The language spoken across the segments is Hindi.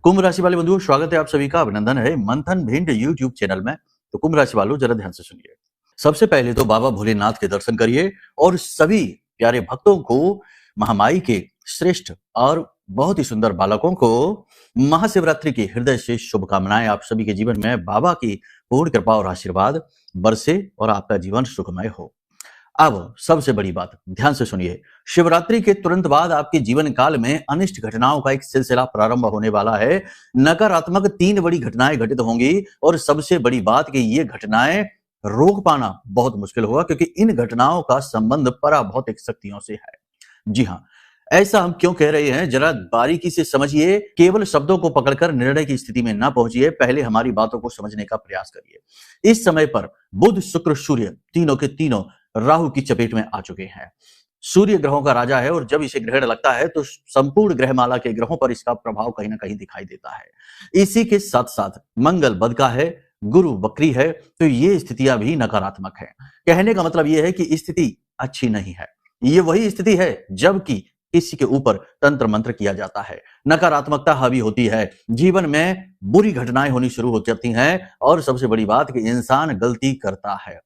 कुंभ राशि वाले बंधुओं, स्वागत है आप सभी का। अभिनंदन है मंथन भिंड यूट्यूब चैनल में। तो कुंभ राशि वालों, जरा ध्यान से सुनिए। सबसे पहले तो बाबा भोलेनाथ के दर्शन करिए और सभी प्यारे भक्तों को, महामाई के श्रेष्ठ और बहुत ही सुंदर बालकों को महाशिवरात्रि की हृदय से शुभकामनाएं। आप सभी के जीवन में बाबा की पूर्ण कृपा और आशीर्वाद बरसे और आपका जीवन सुखमय हो। अब सबसे बड़ी बात ध्यान से सुनिए। शिवरात्रि के तुरंत बाद आपके जीवन काल में अनिष्ट घटनाओं का एक सिलसिला प्रारंभ होने वाला है। नकारात्मक 3 बड़ी घटनाएं घटित होंगी और सबसे बड़ी बात कि ये घटनाएं रोक पाना बहुत मुश्किल होगा, क्योंकि इन घटनाओं का संबंध पराभौतिक शक्तियों से है। जी हाँ, ऐसा हम क्यों कह रहे हैं, जरा बारीकी से समझिए। केवल शब्दों को पकड़कर निर्णय की स्थिति में ना पहुंचिए, पहले हमारी बातों को समझने का प्रयास करिए। इस समय पर बुध, शुक्र, सूर्य तीनों के तीनों राहु की चपेट में आ चुके हैं। सूर्य ग्रहों का राजा है और जब इसे ग्रहण लगता है तो संपूर्ण ग्रहमाला के ग्रहों पर इसका प्रभाव कहीं ना कहीं दिखाई देता है। इसी के साथ साथ मंगल बद का है, गुरु वक्री है, तो ये स्थितियां भी नकारात्मक है। कहने का मतलब यह है कि स्थिति अच्छी नहीं है। ये वही स्थिति है जबकि किसी के ऊपर तंत्र मंत्र किया जाता है, नकारात्मकता हावी होती है, जीवन में बुरी घटनाएं होनी शुरू हो जाती हैं और सबसे बड़ी बात कि इंसान गलती करता है।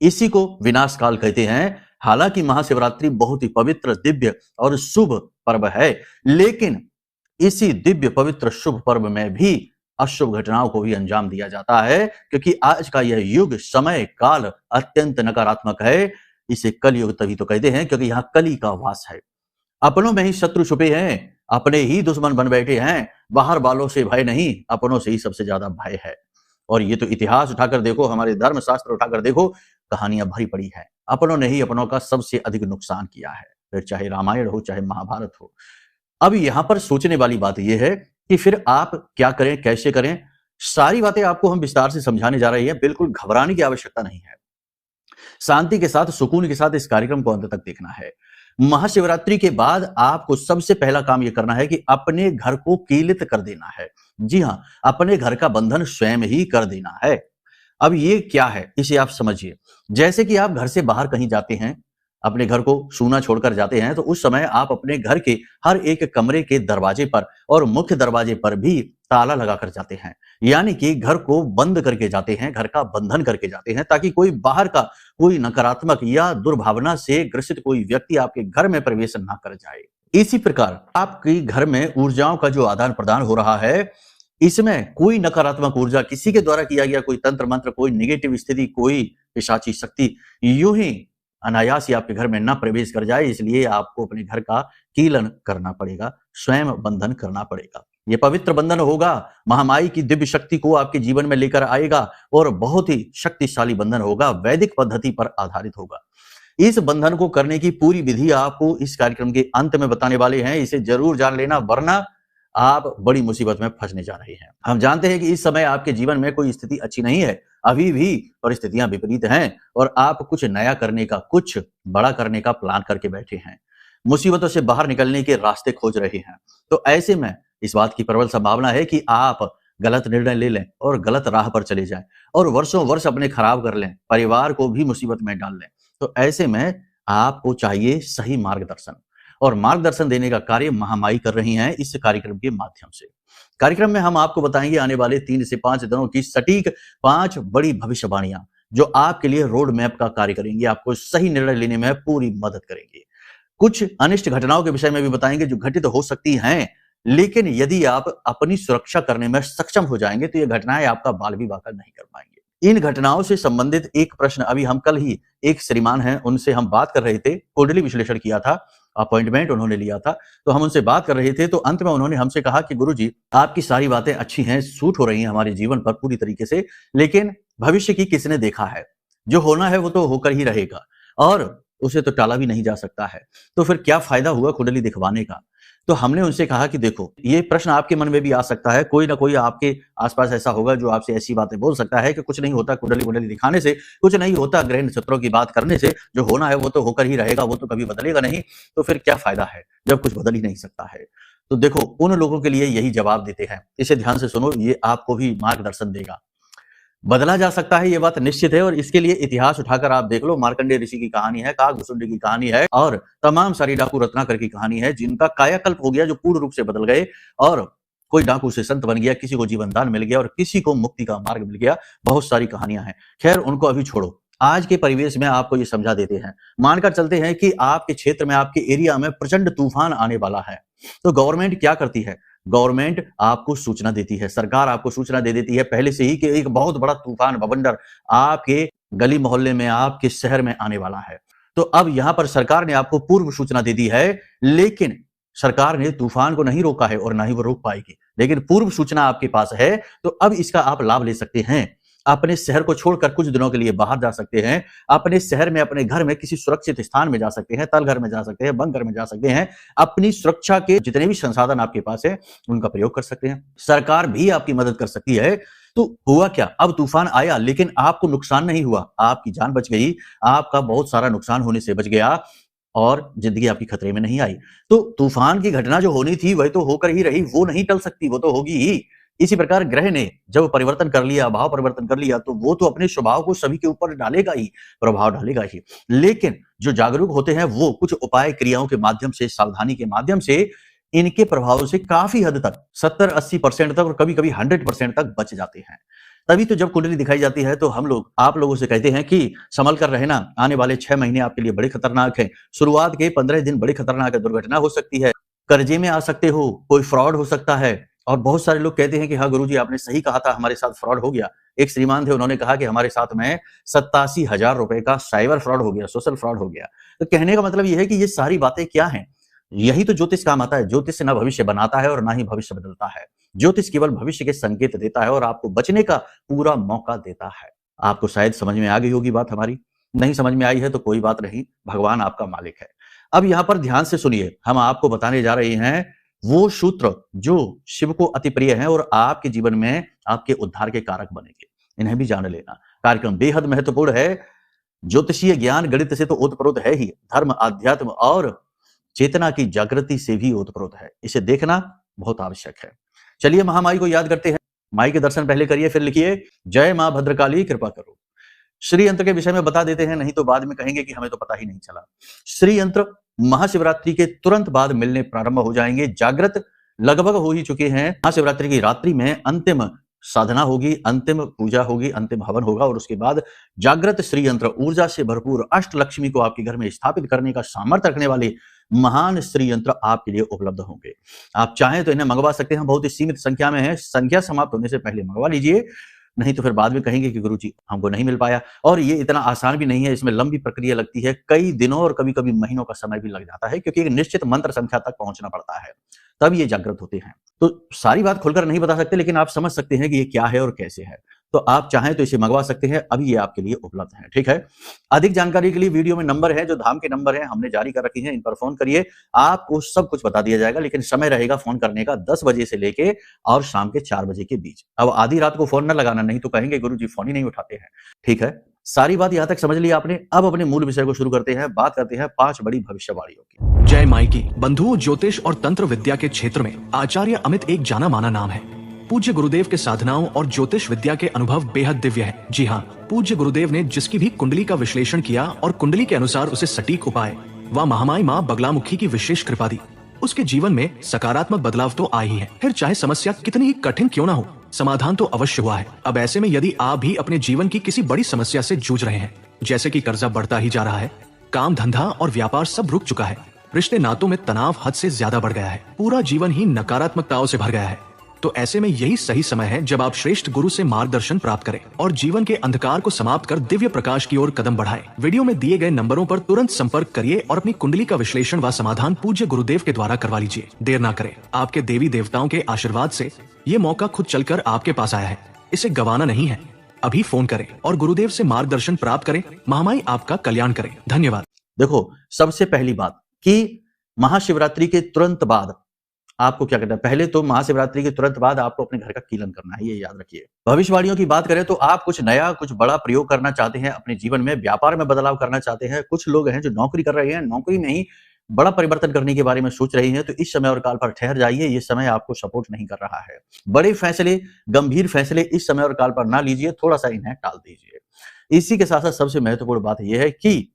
इसी को विनाश काल कहते हैं। हालांकि महाशिवरात्रि बहुत ही पवित्र, दिव्य और शुभ पर्व है, लेकिन इसी दिव्य, पवित्र, शुभ पर्व में भी अशुभ घटनाओं को भी अंजाम दिया जाता है, क्योंकि आज का यह युग, समय, काल अत्यंत नकारात्मक है। इसे कलयुग तभी तो कहते हैं क्योंकि यहाँ कली का वास है। अपनों में ही शत्रु छुपे हैं, अपने ही दुश्मन बन बैठे हैं। बाहर वालों से भय नहीं, अपनों से ही सबसे ज्यादा भय है। और ये तो इतिहास उठाकर देखो, हमारे धर्म शास्त्र उठाकर देखो, कहानियां भरी पड़ी है। अपनों ने ही अपनों का सबसे अधिक नुकसान किया है, फिर चाहे रामायण हो चाहे महाभारत हो। अब यहां पर सोचने वाली बात यह है कि फिर आप क्या करें, कैसे करें। सारी बातें आपको हम विस्तार से समझाने जा रहे हैं। बिल्कुल घबराने की आवश्यकता नहीं है। शांति के साथ, सुकून के साथ इस कार्यक्रम को अंत तक देखना है। महाशिवरात्रि के बाद आपको सबसे पहला काम यह करना है कि अपने घर को कीलित कर देना है। जी हां, अपने घर का बंधन स्वयं ही कर देना है। अब ये क्या है, इसे आप समझिए। जैसे कि आप घर से बाहर कहीं जाते हैं, अपने घर को सूना छोड़कर जाते हैं, तो उस समय आप अपने घर के हर एक कमरे के दरवाजे पर और मुख्य दरवाजे पर भी ताला लगाकर जाते हैं। यानी कि घर को बंद करके जाते हैं, घर का बंधन करके जाते हैं, ताकि कोई बाहर का कोई नकारात्मक या दुर्भावना से ग्रसित कोई व्यक्ति आपके घर में प्रवेश ना कर जाए। इसी प्रकार आपके घर में ऊर्जाओं का जो आदान प्रदान हो रहा है, इसमें कोई नकारात्मक ऊर्जा, किसी के द्वारा किया गया कोई तंत्र मंत्र, कोई नेगेटिव स्थिति, कोई पिशाची शक्ति यूं ही अनायास ही आपके घर में ना प्रवेश कर जाए, इसलिए आपको अपने घर का कीलन करना पड़ेगा, स्वयं बंधन करना पड़ेगा। ये पवित्र बंधन होगा, महामाई की दिव्य शक्ति को आपके जीवन में लेकर आएगा और बहुत ही शक्तिशाली बंधन होगा, वैदिक पद्धति पर आधारित होगा। इस बंधन को करने की पूरी विधि आपको इस कार्यक्रम के अंत में बताने वाले हैं। इसे जरूर जान लेना, वरना आप बड़ी मुसीबत में फंसने जा रहे हैं। हम जानते हैं कि इस समय आपके जीवन में कोई स्थिति अच्छी नहीं है, अभी भी परिस्थितियां विपरीत हैं और आप कुछ नया करने का, कुछ बड़ा करने का प्लान करके बैठे हैं। मुसीबतों से बाहर निकलने के रास्ते खोज रहे हैं। तो ऐसे में इस बात की प्रबल संभावना है कि आप गलत निर्णय ले लें और गलत राह पर चले जाएं और वर्षों वर्ष अपने खराब कर लें, परिवार को भी मुसीबत में डाल लें। तो ऐसे में आपको चाहिए सही मार्गदर्शन, और मार्गदर्शन देने का कार्य महामाई कर रही हैं इस कार्यक्रम के माध्यम से। कार्यक्रम में हम आपको बताएंगे आने वाले 3 से 5 दिनों की सटीक 5 बड़ी भविष्यवाणियां, जो आपके लिए रोड मैप का कार्य करेंगी, आपको सही निर्णय लेने में पूरी मदद करेंगी। कुछ अनिष्ट घटनाओं के विषय में भी बताएंगे जो घटित हो सकती हैं, लेकिन यदि आप अपनी सुरक्षा करने में सक्षम हो जाएंगे तो ये घटनाएं आपका बाल भी वाकई नहीं कर पाएंगे। इन घटनाओं से संबंधित एक प्रश्न, अभी हम कल ही एक श्रीमान हैं, उनसे हम बात कर रहे थे, कुंडली विश्लेषण किया था, अपॉइंटमेंट उन्होंने लिया था, तो हम उनसे बात कर रहे थे। तो अंत में उन्होंने हमसे कहा कि गुरुजी, आपकी सारी बातें अच्छी हैं, सूट हो रही हैं हमारे जीवन पर पूरी तरीके से, लेकिन भविष्य की किसने देखा है? जो होना है वो तो होकर ही रहेगा और उसे तो टाला भी नहीं जा सकता है। तो फिर क्या फायदा हुआ कुंडली दिखवाने का? तो हमने उनसे कहा कि देखो, ये प्रश्न आपके मन में भी आ सकता है, कोई ना कोई आपके आसपास ऐसा होगा जो आपसे ऐसी बातें बोल सकता है कि कुछ नहीं होता कुंडली दिखाने से, कुछ नहीं होता ग्रह नक्षत्रों की बात करने से, जो होना है वो तो होकर ही रहेगा, वो तो कभी बदलेगा नहीं। तो फिर क्या फायदा है जब कुछ बदल ही नहीं सकता है? तो देखो, उन लोगों के लिए यही जवाब देते हैं। इसे ध्यान से सुनो, ये आपको भी मार्गदर्शन देगा। बदला जा सकता है, ये बात निश्चित है, और इसके लिए इतिहास उठाकर आप देख लो। मार्कंडेय ऋषि की कहानी है, काकभूषुंडी की कहानी है, और तमाम सारी डाकू रत्नाकर की कहानी है, जिनका कायाकल्प हो गया, जो पूर्ण रूप से बदल गए और कोई डाकू से संत बन गया, किसी को जीवन दान मिल गया और किसी को मुक्ति का मार्ग मिल गया। बहुत सारी कहानियां हैं। खैर उनको अभी छोड़ो, आज के परिवेश में आपको ये समझा देते हैं। मानकर चलते हैं कि आपके क्षेत्र में, आपके एरिया में प्रचंड तूफान आने वाला है, तो गवर्नमेंट क्या करती है? गवर्नमेंट आपको सूचना देती है, सरकार आपको सूचना दे देती है पहले से ही कि एक बहुत बड़ा तूफान बवंडर आपके गली मोहल्ले में, आपके शहर में आने वाला है। तो अब यहां पर सरकार ने आपको पूर्व सूचना दे दी है, लेकिन सरकार ने तूफान को नहीं रोका है और ना ही वो रोक पाएगी, लेकिन पूर्व सूचना आपके पास है, तो अब इसका आप लाभ ले सकते हैं। अपने शहर को छोड़कर कुछ दिनों के लिए बाहर जा सकते हैं, अपने शहर में, अपने घर में किसी सुरक्षित स्थान में जा सकते हैं, तलघर में जा सकते हैं, बंकर में जा सकते हैं। अपनी सुरक्षा के जितने भी संसाधन आपके पास है उनका प्रयोग कर सकते हैं। सरकार भी आपकी मदद कर सकती है। तो हुआ क्या? अब तूफान आया लेकिन आपको नुकसान नहीं हुआ, आपकी जान बच गई, आपका बहुत सारा नुकसान होने से बच गया और जिंदगी आपकी खतरे में नहीं आई। तो तूफान की घटना जो होनी थी वह तो होकर ही रही, वो नहीं टल सकती, वो तो होगी ही। इसी प्रकार ग्रह ने जब परिवर्तन कर लिया, भाव परिवर्तन कर लिया, तो वो तो अपने स्वभाव को सभी के ऊपर डालेगा ही, प्रभाव डालेगा ही। लेकिन जो जागरूक होते हैं वो कुछ उपाय क्रियाओं के माध्यम से, सावधानी के माध्यम से इनके प्रभाव से काफी हद तक 70-80% तक और कभी-कभी 100% तक बच जाते हैं। तभी तो जब कुंडली दिखाई जाती है तो हम लोग आप लोगों से कहते हैं कि संभल कर रहना, आने वाले 6 महीने आपके लिए बड़े खतरनाक हैं। शुरुआत के 15 दिन बड़े खतरनाक है, दुर्घटना हो सकती है, कर्जे में आ सकते हो, कोई फ्रॉड हो सकता है। और बहुत सारे लोग कहते हैं कि हाँ गुरुजी आपने सही कहा था, हमारे साथ फ्रॉड हो गया। एक श्रीमान थे, उन्होंने कहा कि हमारे साथ में 87,000 रुपए का साइबर फ्रॉड हो गया, सोशल फ्रॉड हो गया। तो कहने का मतलब यह है कि ये सारी बातें क्या हैं? यही तो ज्योतिष काम आता है। ज्योतिष ना भविष्य बनाता है और ना ही भविष्य बदलता है। ज्योतिष केवल भविष्य के संकेत देता है और आपको बचने का पूरा मौका देता है। आपको शायद समझ में आ गई होगी बात हमारी। नहीं समझ में आई है तो कोई बात नहीं, भगवान आपका मालिक है। अब यहां पर ध्यान से सुनिए, हम आपको बताने जा रहे हैं वो सूत्र जो शिव को अति प्रिय है और आपके जीवन में आपके उद्धार के कारक बनेंगे। इन्हें भी जान लेना। कार्यक्रम बेहद महत्वपूर्ण है। ज्योतिषीय ज्ञान गणित से तो ओतप्रोत है ही, धर्म, आध्यात्म और चेतना की जागृति से भी ओतप्रोत है। इसे देखना बहुत आवश्यक है। चलिए महामाई को याद करते हैं। माई के दर्शन पहले करिए, फिर लिखिए जय मां भद्रकाली कृपा करो। श्री यंत्र के विषय में बता देते हैं, नहीं तो बाद में कहेंगे कि हमें तो पता ही नहीं चला। श्री यंत्र महाशिवरात्रि के तुरंत बाद मिलने प्रारंभ हो जाएंगे। जागृत लगभग हो ही चुके हैं। महाशिवरात्रि की रात्रि में अंतिम साधना होगी, अंतिम पूजा होगी, अंतिम हवन होगा और उसके बाद जागृत श्री यंत्र ऊर्जा से भरपूर अष्टलक्ष्मी को आपके घर में स्थापित करने का सामर्थ्य रखने वाले महान श्री यंत्र आपके लिए उपलब्ध होंगे। आप चाहें तो इन्हें मंगवा सकते हैं, बहुत ही सीमित संख्या में है। संख्या समाप्त होने से पहले मंगवा लीजिए, नहीं तो फिर बाद में कहेंगे कि गुरुजी हमको नहीं मिल पाया। और ये इतना आसान भी नहीं है, इसमें लंबी प्रक्रिया लगती है, कई दिनों और कभी कभी महीनों का समय भी लग जाता है, क्योंकि एक निश्चित मंत्र संख्या तक पहुंचना पड़ता है, तब ये जागृत होते हैं। तो सारी बात खुलकर नहीं बता सकते, लेकिन आप समझ सकते हैं कि ये क्या है और कैसे है। तो आप चाहें तो इसे मंगवा सकते हैं, अभी ये आपके लिए उपलब्ध है। ठीक है। अधिक जानकारी के लिए वीडियो में नंबर है, जो धाम के नंबर है हमने जारी कर रखी है, इन पर फोन करिए, आपको सब कुछ बता दिया जाएगा। लेकिन समय रहेगा फोन करने का 10 बजे से लेके और शाम के 4 बजे के बीच। अब आधी रात को फोन न लगाना, नहीं तो कहेंगे गुरुजी फोन ही नहीं उठाते हैं। ठीक है, सारी बात यहां तक समझ ली आपने। अब अपने मूल विषय को शुरू करते हैं। बात करते हैं 5 बड़ी भविष्यवाणियों की। जय माई की। बंधुओं, ज्योतिष और तंत्र विद्या के क्षेत्र में आचार्य अमित एक जाना माना नाम है। पूज्य गुरुदेव के साधनाओं और ज्योतिष विद्या के अनुभव बेहद दिव्य है। जी हाँ, पूज्य गुरुदेव ने जिसकी भी कुंडली का विश्लेषण किया और कुंडली के अनुसार उसे सटीक उपाय व महामाई माँ बगलामुखी की विशेष कृपा दी, उसके जीवन में सकारात्मक बदलाव तो आ ही है। फिर चाहे समस्या कितनी ही कठिन क्यों ना हो, समाधान तो अवश्य हुआ है। अब ऐसे में यदि आप भी अपने जीवन की किसी बड़ी समस्या से जूझ रहे हैं, जैसे कि कर्जा बढ़ता ही जा रहा है, काम धंधा और व्यापार सब रुक चुका है, रिश्ते नातों में तनाव हद से ज्यादा बढ़ गया है, पूरा जीवन ही नकारात्मकताओं से भर गया है, तो ऐसे में यही सही समय है जब आप श्रेष्ठ गुरु से मार्गदर्शन प्राप्त करें और जीवन के अंधकार को समाप्त कर दिव्य प्रकाश की ओर कदम बढ़ाएं। वीडियो में दिए गए नंबरों पर तुरंत संपर्क करिए और अपनी कुंडली का विश्लेषण व समाधान पूज्य गुरुदेव के द्वारा करवा लीजिए। देर ना करें, आपके देवी देवताओं के आशीर्वाद से ये मौका खुद चलकर आपके पास आया है, इसे गंवाना नहीं है। अभी फोन करें और गुरुदेव से मार्गदर्शन प्राप्त करें। महामाई आपका कल्याण करें। धन्यवाद। देखो, सबसे पहली बात कि महाशिवरात्रि के तुरंत बाद आपको क्या करना है। पहले तो महाशिवरात्रि के तुरंत बाद आपको अपने घर का कीलन करना है, ये याद रखिए। भविष्यवाणियों की बात करें तो आप कुछ नया, कुछ बड़ा प्रयोग करना चाहते हैं अपने जीवन में, व्यापार में बदलाव करना चाहते हैं। कुछ लोग हैं जो नौकरी कर रहे हैं, नौकरी में ही बड़ा परिवर्तन करने के बारे में सोच रहे हैं, तो इस समय और काल पर ठहर जाइए, ये समय आपको सपोर्ट नहीं कर रहा है। बड़े फैसले, गंभीर फैसले इस समय और काल पर ना लीजिए, थोड़ा सा इन्हें टाल दीजिए। इसी के साथ साथ सबसे महत्वपूर्ण बात यह है कि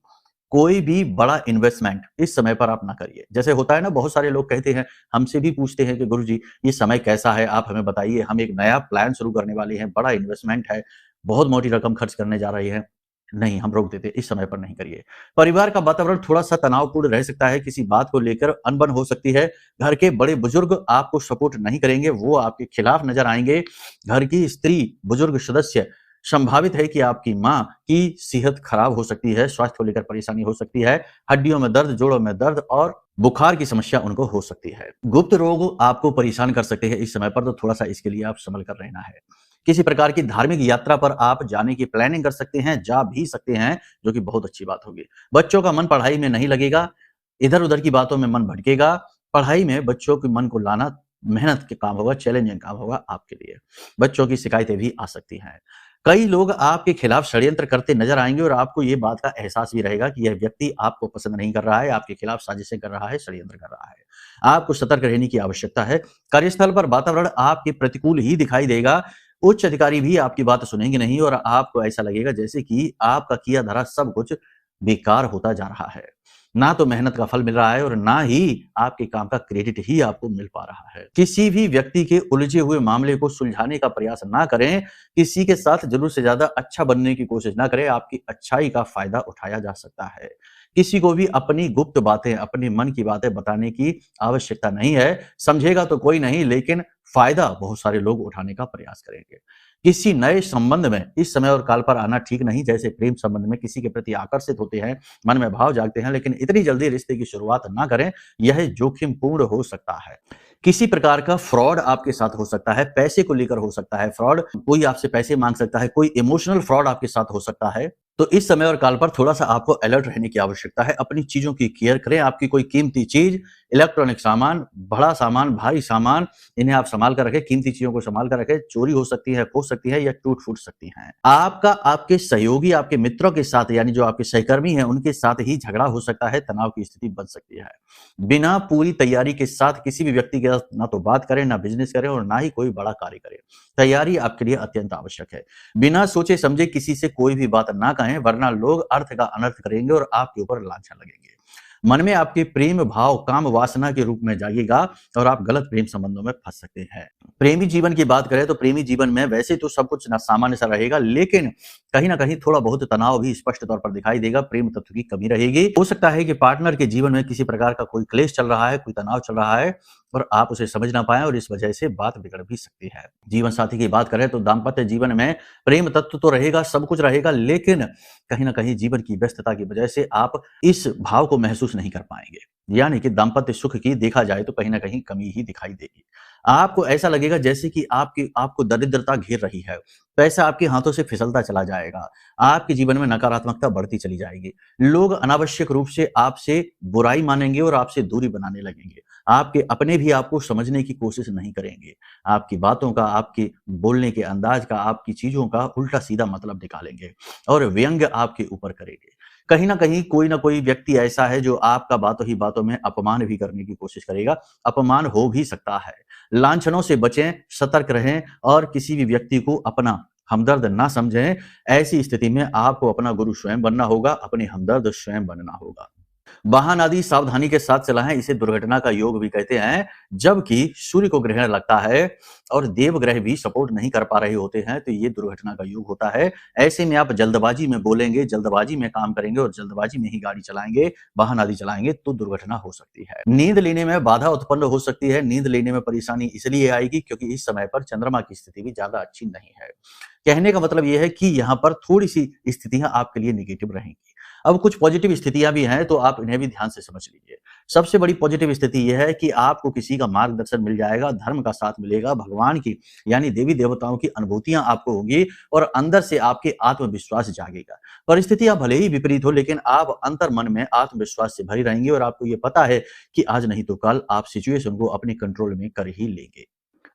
कोई भी बड़ा इन्वेस्टमेंट इस समय पर आप ना करिए। जैसे होता है ना, बहुत सारे लोग कहते हैं, हमसे भी पूछते हैं कि गुरुजी ये समय कैसा है, आप हमें बताइए, हम एक नया प्लान शुरू करने वाले हैं, बड़ा इन्वेस्टमेंट है, बहुत मोटी रकम खर्च करने जा रही है। नहीं, हम रोक देते हैं, इस समय पर नहीं करिए। परिवार का वातावरण थोड़ा-सा तनावपूर्ण रह सकता है, किसी बात को लेकर अनबन हो सकती है, घर के बड़े-बुजुर्ग आपको सपोर्ट नहीं करेंगे, वो आपके खिलाफ नज़र आएँगे। घर की स्त्री, बुजुर्ग सदस्य, संभावित है कि आपकी माँ की सेहत खराब हो सकती है, स्वास्थ्य को लेकर परेशानी हो सकती है, हड्डियों में दर्द, जोड़ों में दर्द और बुखार की समस्या उनको हो सकती है। गुप्त रोग आपको परेशान कर सकते हैं इस समय पर, तो थोड़ा-सा इसके लिए आप संभल कर रहना है। किसी प्रकार की धार्मिक यात्रा पर आप जाने की प्लानिंग कर सकते हैं, जा भी सकते हैं, जो कि बहुत अच्छी बात होगी। बच्चों का मन पढ़ाई में नहीं लगेगा, इधर-उधर की बातों में मन भटकेगा। पढ़ाई में बच्चों के मन को लाना मेहनत के काम होगा, चैलेंजिंग काम होगा आपके लिए। बच्चों की शिकायतें भी आ सकती हैं। कई लोग आपके खिलाफ षड्यंत्र करते नजर आएँगे और आपको ये बात का एहसास भी रहेगा कि यह व्यक्ति आपको पसंद नहीं कर रहा है, आपके खिलाफ साजिशें कर रहा है, षड्यंत्र कर रहा है। आपको सतर्क रहने की आवश्यकता है। कार्यस्थल पर वातावरण आपके प्रतिकूल ही दिखाई देगा। उच्च अधिकारी भी आपकी बात सुनेंगे नहीं और आपको ऐसा लगेगा जैसे कि आपका किया धरा सब कुछ बेकार होता जा रहा है। ना तो मेहनत का फल मिल रहा है और ना ही आपके काम का क्रेडिट ही आपको मिल पा रहा है। किसी भी व्यक्ति के उलझे हुए मामले को सुलझाने का प्रयास ना करें, किसी के साथ जरूरत से ज्यादा अच्छा बनने की कोशिश ना करें, आपकी अच्छाई का फायदा उठाया जा सकता है। किसी को भी अपनी गुप्त बातें, अपने मन की बातें बताने की आवश्यकता नहीं है। समझेगा तो कोई नहीं, लेकिन फायदा बहुत सारे लोग उठाने का प्रयास करेंगे। किसी नए संबंध में इस समय और काल पर आना ठीक नहीं। जैसे प्रेम संबंध में किसी के प्रति आकर्षित होते हैं, मन में भाव जागते हैं, लेकिन इतनी जल्दी रिश्ते की शुरुआत ना करें, यह जोखिमपूर्ण हो सकता है। किसी प्रकार का फ्रॉड आपके साथ हो सकता है, पैसे को लेकर हो सकता है फ्रॉड, कोई आपसे पैसे मांग सकता है, कोई इमोशनल फ्रॉड आपके साथ हो सकता है। तो इस समय और काल पर थोड़ा-सा आपको अलर्ट रहने की आवश्यकता है। अपनी चीज़ों की केयर करें। आपकी कोई कीमती चीज़, इलेक्ट्रॉनिक सामान, बड़ा सामान, भारी सामान, इन्हें आप सँभाल कर रखें, कीमती चीज़ों को सँभाल कर रखें। चोरी हो सकती है, खो सकती है या टूट-फूट सकती हैं। आपका आपके सहयोगी, आपके मित्रों के साथ, यानी जो आपके सहकर्मी हैं, उनके साथ ही झगड़ा हो सकता है, तनाव की स्थिति बन सकती है। बिना पूरी तैयारी के साथ किसी भी व्यक्ति के साथ ना तो बात करें, ना बिज़नेस करें और ना ही कोई बड़ा कार्य करें। तैयारी आपके लिए अत्यंत आवश्यक है। बिना सोचे-समझे किसी से कोई भी बात ना कहें, वरना लोग अर्थ का अनर्थ करेंगे और आपके ऊपर लांछन लगेंगे। मन में आपके प्रेम भाव काम वासना के रूप में जागेगा और आप गलत प्रेम संबंधों में फंस सकते हैं। प्रेमी जीवन की बात करें तो प्रेमी जीवन में वैसे तो सब कुछ ना सामान्य सा रहेगा, लेकिन कहीं ना कहीं थोड़ा बहुत तनाव भी स्पष्ट तौर पर दिखाई देगा। प्रेम तत्व की कमी रहेगी। हो सकता है कि पार्टनर के जीवन में किसी प्रकार का कोई क्लेश चल रहा है, कोई तनाव चल रहा है और आप उसे समझ ना पाए और इस वजह से बात बिगड़ भी सकती है। जीवन साथी की बात करें तो दाम्पत्य जीवन में प्रेम तत्व तो रहेगा, सब कुछ रहेगा, लेकिन कहीं ना कहीं जीवन की व्यस्तता की वजह से आप इस भाव को महसूस नहीं कर पाएंगे। यानी कि दाम्पत्य सुख की देखा जाए तो कहीं ना कहीं कमी ही दिखाई देगी। आपको ऐसा लगेगा जैसे कि आपको दरिद्रता घेर रही है। पैसा आपके हाथों से फिसलता चला जाएगा। आपके जीवन में नकारात्मकता बढ़ती चली जाएगी। लोग अनावश्यक रूप से आपसे बुराई मानेंगे और आपसे दूरी बनाने लगेंगे। आपके अपने भी आपको समझने की कोशिश नहीं करेंगे। आपकी बातों का, आपके बोलने के अंदाज का, आपकी चीजों का उल्टा सीधा मतलब निकालेंगे और व्यंग्य आपके ऊपर करेंगे। कहीं ना कहीं कोई ना कोई व्यक्ति ऐसा है जो आपका बातों ही बातों में अपमान भी करने की कोशिश करेगा। अपमान हो भी सकता है। लांछनों से बचें, सतर्क रहें और किसी भी व्यक्ति को अपना हमदर्द ना समझें। ऐसी स्थिति में आपको अपना गुरु स्वयं बनना होगा, अपने हमदर्द स्वयं बनना होगा। वाहन आदि सावधानी के साथ चलाएं, इसे दुर्घटना का योग भी कहते हैं। जबकि सूर्य को ग्रहण लगता है और देव ग्रह भी सपोर्ट नहीं कर पा रहे होते हैं, तो ये दुर्घटना का योग होता है। ऐसे में आप जल्दबाजी में बोलेंगे, जल्दबाजी में काम करेंगे और जल्दबाजी में ही गाड़ी चलाएंगे, वाहन आदि चलाएंगे तो दुर्घटना हो सकती है। नींद लेने में बाधा उत्पन्न हो सकती है। नींद लेने में परेशानी इसलिए आएगी क्योंकि इस समय पर चंद्रमा की स्थिति भी ज्यादा अच्छी नहीं है। कहने का मतलब यह है कि यहाँ पर थोड़ी सी स्थितियां आपके लिए निगेटिव रहेंगी। अब कुछ पॉजिटिव स्थितियां भी हैं, तो आप इन्हें भी ध्यान से समझ लीजिए। सबसे बड़ी पॉजिटिव स्थिति यह है कि आपको किसी का मार्गदर्शन मिल जाएगा, धर्म का साथ मिलेगा, भगवान की यानी देवी देवताओं की अनुभूतियां आपको होगी और अंदर से आपके आत्मविश्वास जागेगा। परिस्थितियां भले ही विपरीत हो, लेकिन आप अंतर मन में आत्मविश्वास से भरी रहेंगे और आपको ये पता है कि आज नहीं तो कल आप सिचुएशन को अपने कंट्रोल में कर ही लेंगे।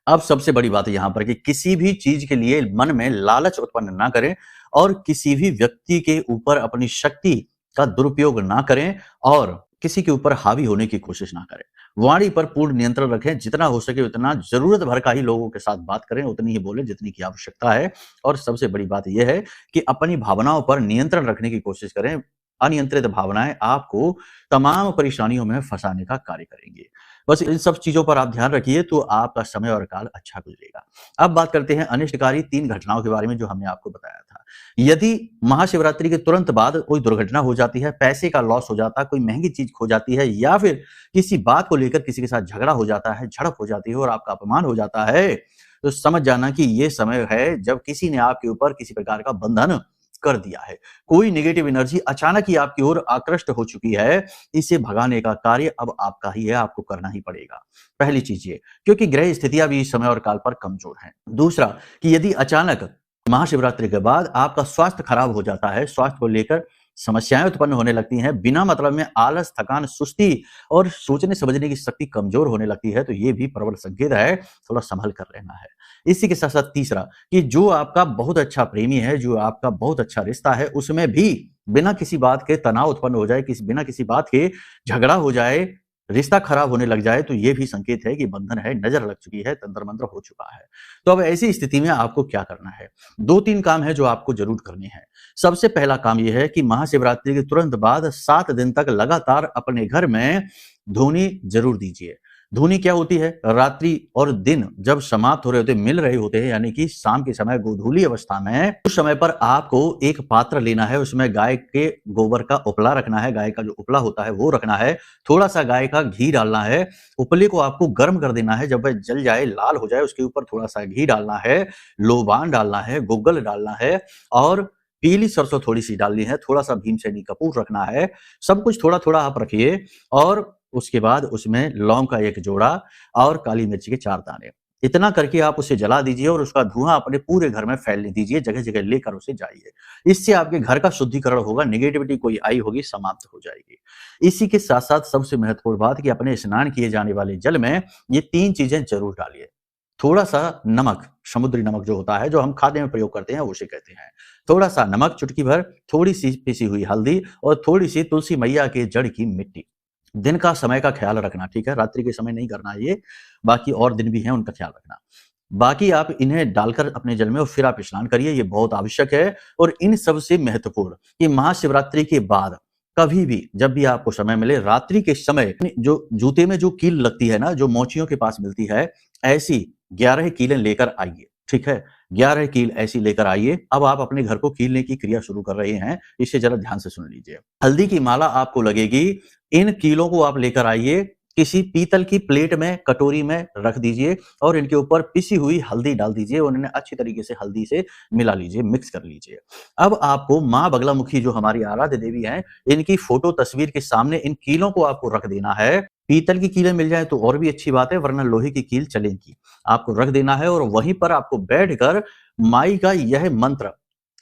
अब सबसे बड़ी बात है यहाँ पर कि किसी भी चीज के लिए मन में लालच उत्पन्न ना करें और किसी भी व्यक्ति के ऊपर अपनी शक्ति का दुरुपयोग ना करें और किसी के ऊपर हावी होने की कोशिश ना करें। वाणी पर पूर्ण नियंत्रण रखें। जितना हो सके उतना जरूरत भर का ही लोगों के साथ बात करें, उतनी ही बोलें जितनी की आवश्यकता है। और सबसे बड़ी बात यह है कि अपनी भावनाओं पर नियंत्रण रखने की कोशिश करें। अनियंत्रित भावनाएं आपको तमाम परेशानियों में फंसाने का कार्य करेंगी। बस इन सब चीजों पर आप ध्यान रखिए तो आपका समय और काल अच्छा गुजरेगा। अब बात करते हैं अनिष्टकारी 3 घटनाओं के बारे में जो हमने आपको बताया था। यदि महाशिवरात्रि के तुरंत बाद कोई दुर्घटना हो जाती है, पैसे का लॉस हो जाता है, कोई महँगी चीज़ खो जाती है या फिर किसी बात को लेकर किसी के साथ झगड़ा हो जाता है, झड़प हो जाती है और आपका अपमान हो जाता है, तो समझ जाना कि ये समय है जब किसी ने आपके ऊपर किसी प्रकार का बंधन कर दिया है। कोई नेगेटिव एनर्जी अचानक ही आपकी ओर आकृष्ट हो चुकी है, इसे भगाने का कार्य अब आपका ही है, आपको करना ही पड़ेगा। पहली चीज़ ये, क्योंकि ग्रह स्थितियाँ भी इस समय और काल पर कमज़ोर हैं। दूसरा कि यदि अचानक महाशिवरात्रि के बाद आपका स्वास्थ्य खराब हो जाता है, स्वास्थ्य को लेकर समस्याएँ उत्पन्न होने लगती हैं, बिना मतलब में आलस, थकान, सुस्ती और सोचने-समझने की शक्ति कमज़ोर होने लगती है, तो ये भी प्रबल संकेत है, थोड़ा संभल कर रहना है। इसी के साथ-साथ तीसरा कि जो आपका बहुत अच्छा प्रेमी है, जो आपका बहुत अच्छा रिश्ता है, उसमें भी बिना किसी बात के तनाव उत्पन्न हो जाए, बिना किसी बात के झगड़ा हो जाए, रिश्ता खराब होने लग जाए, तो ये भी संकेत है कि बंधन है, नज़र लग चुकी है, तंत्र-मंत्र हो चुका है। तो अब ऐसी स्थिति में आपको क्या करना है? 2-3 काम हैं जो आपको ज़रूर करने हैं। सबसे पहला काम ये है कि महाशिवरात्रि के तुरंत बाद 7 दिन तक लगातार अपने घर में धूनी ज़रूर दीजिए। धूनी क्या होती है? रात्रि और दिन जब समाप्त हो रहे होते हैं, मिल रहे होते हैं, यानी कि शाम के समय गोधूली अवस्था में, उस समय पर आपको एक पात्र लेना है, उसमें गाय के गोबर का उपला रखना है, गाय का जो उपला होता है वो रखना है, थोड़ा-सा गाय का घी डालना है, उपले को आपको गर्म कर देना है, जब वह जल जाए, लाल हो जाए, उसके ऊपर थोड़ा-सा घी डालना है, लोबान डालना है, गुग्गल डालना है और पीली सरसों थोड़ी-सी डालनी है, थोड़ा-सा भीमसेनी कपूर रखना है, सब कुछ थोड़ा-थोड़ा आप रखिए और उसके बाद उसमें लौंग का 1 जोड़ा और काली मिर्च के 4 दाने। इतना करके आप उसे जला दीजिए और उसका धुआँ अपने पूरे घर में फैलने दीजिए, जगह-जगह लेकर उसे जाइए। इससे आपके घर का शुद्धिकरण होगा, नेगेटिविटी कोई आई होगी समाप्त हो जाएगी। इसी के साथ-साथ सबसे महत्वपूर्ण बात कि अपने स्नान किए जाने वाले जल में ये 3 चीज़ें ज़रूर डालिए। थोड़ा-सा नमक, समुद्री नमक जो होता है, जो हम खाने में प्रयोग करते हैं, उसे कहते हैं। थोड़ा-सा नमक चुटकी भर, थोड़ी-सी पिसी हुई हल्दी और थोड़ी-सी तुलसी मैया के जड़ की मिट्टी। दिन का समय का ख्याल रखना, ठीक है? रात्रि के समय नहीं करना है ये, बाकी और दिन भी हैं, उनका ख्याल रखना। बाकी आप इन्हें डालकर अपने जल में और फिर आप स्नान करिए, ये बहुत आवश्यक है। और इन सबसे महत्वपूर्ण कि महाशिवरात्रि के बाद कभी भी, जब भी आपको समय मिले, रात्रि के समय जो जूते में जो कील लगती है ना, जो मोचियों के पास मिलती है, ऐसी 11 कीलें लेकर आइए, ठीक है? 11 कील ऐसी लेकर आइए। अब आप अपने घर को कीलने की क्रिया शुरू कर रहे हैं, इसे ज़रा ध्यान से सुन लीजिए। हल्दी की माला आपको लगेगी, इन कीलों को आप लेकर आइए, किसी पीतल की प्लेट में, कटोरी में रख दीजिए और इनके ऊपर पिसी हुई हल्दी डाल दीजिए और इन्हें अच्छी तरीके से हल्दी से मिला लीजिए, मिक्स कर लीजिए। अब आपको माँ बगलामुखी जो हमारी आराध्य देवी हैं, इनकी फोटो तस्वीर के सामने इन कीलों को आपको रख देना है। पीतल की कीलें मिल जाए तो और भी अच्छी बात है, वरना लोहे की कील चलेगी। आपको रख देना है और वहीं पर आपको बैठकर माई का यह मंत्र,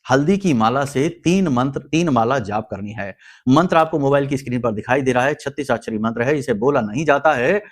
हल्दी की माला से 3 माला जाप करनी है। मंत्र आपको मोबाइल की स्क्रीन पर दिखाई दे रहा है, 36 अक्षरी मंत्र है, इसे बोला नहीं जाता है,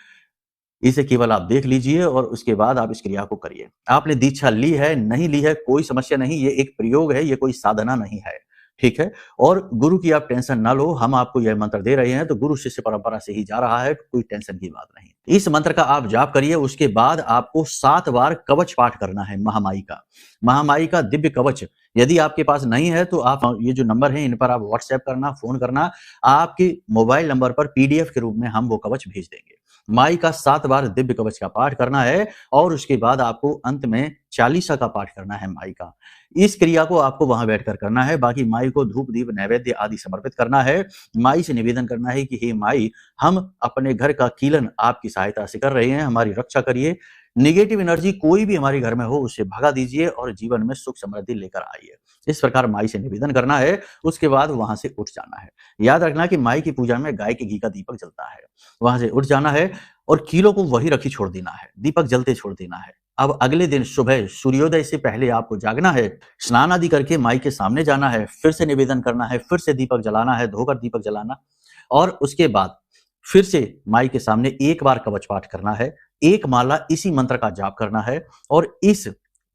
इसे केवल आप देख लीजिए और उसके बाद आप इस क्रिया को करिए। आपने दीक्षा ली है, नहीं ली है, कोई समस्या नहीं, ये एक प्रयोग है, ये कोई साधना नहीं है, ठीक है? और गुरु की आप टेंशन ना लो, हम आपको यह मंत्र दे रहे हैं तो गुरु शिष्य परंपरा से ही जा रहा है, कोई टेंशन की बात नहीं। इस मंत्र का आप जाप करिए, उसके बाद आपको 7 बार कवच पाठ करना है महामाई का। महामाई का दिव्य कवच यदि आपके पास नहीं है तो आप ये जो नंबर है इन पर आप व्हाट्सएप करना, फ़ोन करना, आपके मोबाइल नंबर पर पीडीएफ के रूप में हम वो कवच भेज देंगे। माई का 7 बार दिव्य कवच का पाठ करना है और उसके बाद आपको अंत में चालीसा का पाठ करना है माई का। इस क्रिया को आपको वहां बैठकर करना है, बाकी माई को धूप दीप नैवेद्य आदि समर्पित करना है। माई से निवेदन करना है कि हे माई, हम अपने घर का कीलन आपकी सहायता से कर रहे हैं, हमारी रक्षा करिए। नेगेटिव एनर्जी कोई भी हमारे घर में हो उसे भगा दीजिए और जीवन में सुख समृद्धि लेकर आइए। इस प्रकार माई से निवेदन करना है, उसके बाद वहां से उठ जाना है। याद रखना कि माई की पूजा में गाय के घी का दीपक जलता है, वहां से उठ जाना है और कीलों को वहीं रखी छोड़ देना है, दीपक जलते छोड़ देना है। अब अगले दिन सुबह सूर्योदय से पहले आपको जागना है, स्नान आदि करके माई के सामने जाना है, फिर से निवेदन करना है, फिर से दीपक जलाना है, धोकर दीपक जलाना और उसके बाद फिर से माई के सामने 1 बार कवच पाठ करना है, 1 माला इसी मंत्र का जाप करना है और इस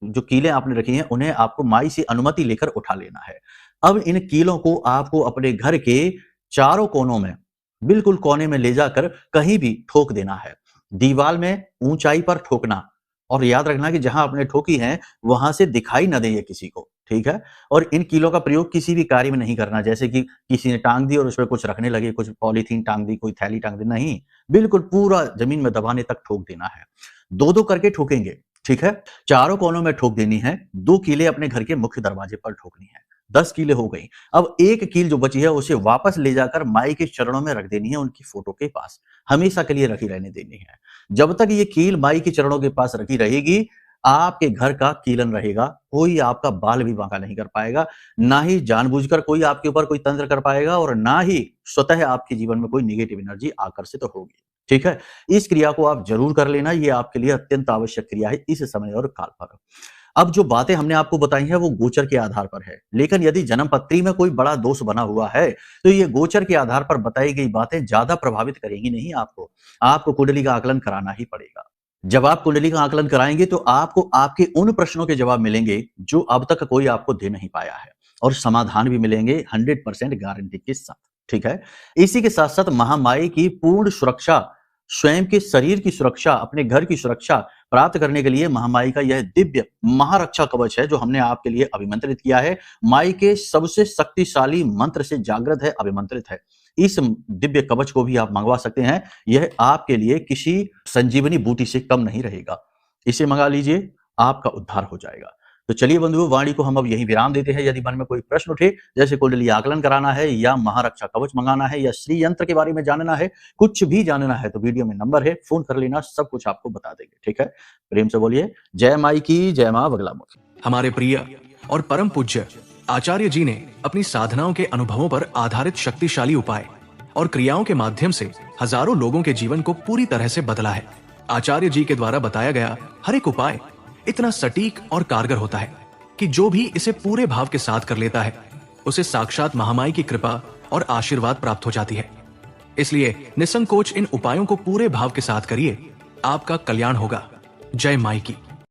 जो कीलें आपने रखी हैं उन्हें आपको माई से अनुमति लेकर उठा लेना है। अब इन कीलों को आपको अपने घर के चारों कोनों में, बिल्कुल कोने में ले जाकर कहीं भी ठोक देना है। दीवार में ऊंचाई पर ठोकना, और याद रखना कि जहां आपने ठोकी है वहां से दिखाई न दे ये किसी को, ठीक है। और इन कीलों का प्रयोग किसी भी कार्य में नहीं करना, जैसे कि किसी ने टांग दी और उसमें कुछ रखने लगे, कुछ पॉलीथीन टांग दी, कोई थैली टांग दी, नहीं, बिल्कुल पूरा जमीन में दबाने तक ठोक देना है। दो दो करके ठोकेंगे, ठीक है। चारों कोनों में ठोक देनी है। 2 कीलें अपने घर के मुख्य दरवाजे पर ठोकनी है। 10 कीलें हो गई। अब एक कील जो बची है उसे वापस ले जाकर माई के चरणों में रख देनी है, उनकी फोटो के पास हमेशा के लिए रखी रहने देनी है। जब तक ये कील माई के चरणों के पास रखी रहेगी, आपके घर का कीलन रहेगा, कोई आपका बाल भी बांका नहीं कर पाएगा, ना ही जानबूझकर कोई आपके ऊपर कोई तंत्र कर पाएगा और ना ही स्वतः आपके जीवन में कोई नेगेटिव एनर्जी आकर्षित होगी, ठीक है। इस क्रिया को आप जरूर कर लेना, ये आपके लिए अत्यंत आवश्यक क्रिया है इस समय और काल पर। अब जो बातें हमने आपको बताई हैं वो गोचर के आधार पर है, लेकिन यदि जन्म पत्री में कोई बड़ा दोष बना हुआ है तो ये गोचर के आधार पर बताई गई बातें ज्यादा प्रभावित करेंगी नहीं आपको। आपको कुंडली का आकलन कराना ही पड़ेगा। जब आप कुंडली का आकलन कराएंगे तो आपको आपके उन प्रश्नों के जवाब मिलेंगे जो अब तक कोई आपको दे नहीं पाया है, और समाधान भी मिलेंगे 100% गारंटी के साथ, ठीक है। इसी के साथ साथ महामाई की पूर्ण सुरक्षा, स्वयं के शरीर की सुरक्षा, अपने घर की सुरक्षा प्राप्त करने के लिए महामाई का यह दिव्य महारक्षा कवच है जो हमने आपके लिए अभिमंत्रित किया है। माई के सबसे शक्तिशाली मंत्र से जागृत है, अभिमंत्रित है। इस दिव्य कवच को भी आप मंगवा सकते हैं। यह आपके लिए किसी संजीवनी बूटी से कम नहीं रहेगा। इसे मंगा लीजिए, आपका उद्धार हो जाएगा। तो चलिए बंधुओं, वाणी को हम अब यही विराम देते हैं। यदि मन में कोई प्रश्न उठे, जैसे कुंडली आकलन कराना है या महारक्षा कवच मंगाना है या श्री यंत्र के बारे में जानना है, कुछ भी जानना है, तो वीडियो में नंबर है, फोन कर लेना, सब कुछ आपको बता देंगे, ठीक है। प्रेम से बोलिए जय माई की, जय मां बगलामुखी। हमारे प्रिय और परम पूज्य आचार्य जी ने अपनी साधनाओं के अनुभवों पर आधारित शक्तिशाली उपाय और क्रियाओं के माध्यम से हजारों लोगों के जीवन को पूरी तरह से बदला है। आचार्य जी के द्वारा बताया गया हर एक उपाय इतना सटीक और कारगर होता है कि जो भी इसे पूरे भाव के साथ कर लेता है उसे साक्षात महामाई की कृपा और आशीर्वाद प्राप्त हो जाती है। इसलिए निसंकोच इन उपायों को पूरे भाव के साथ करिए, आपका कल्याण होगा। जय माई की।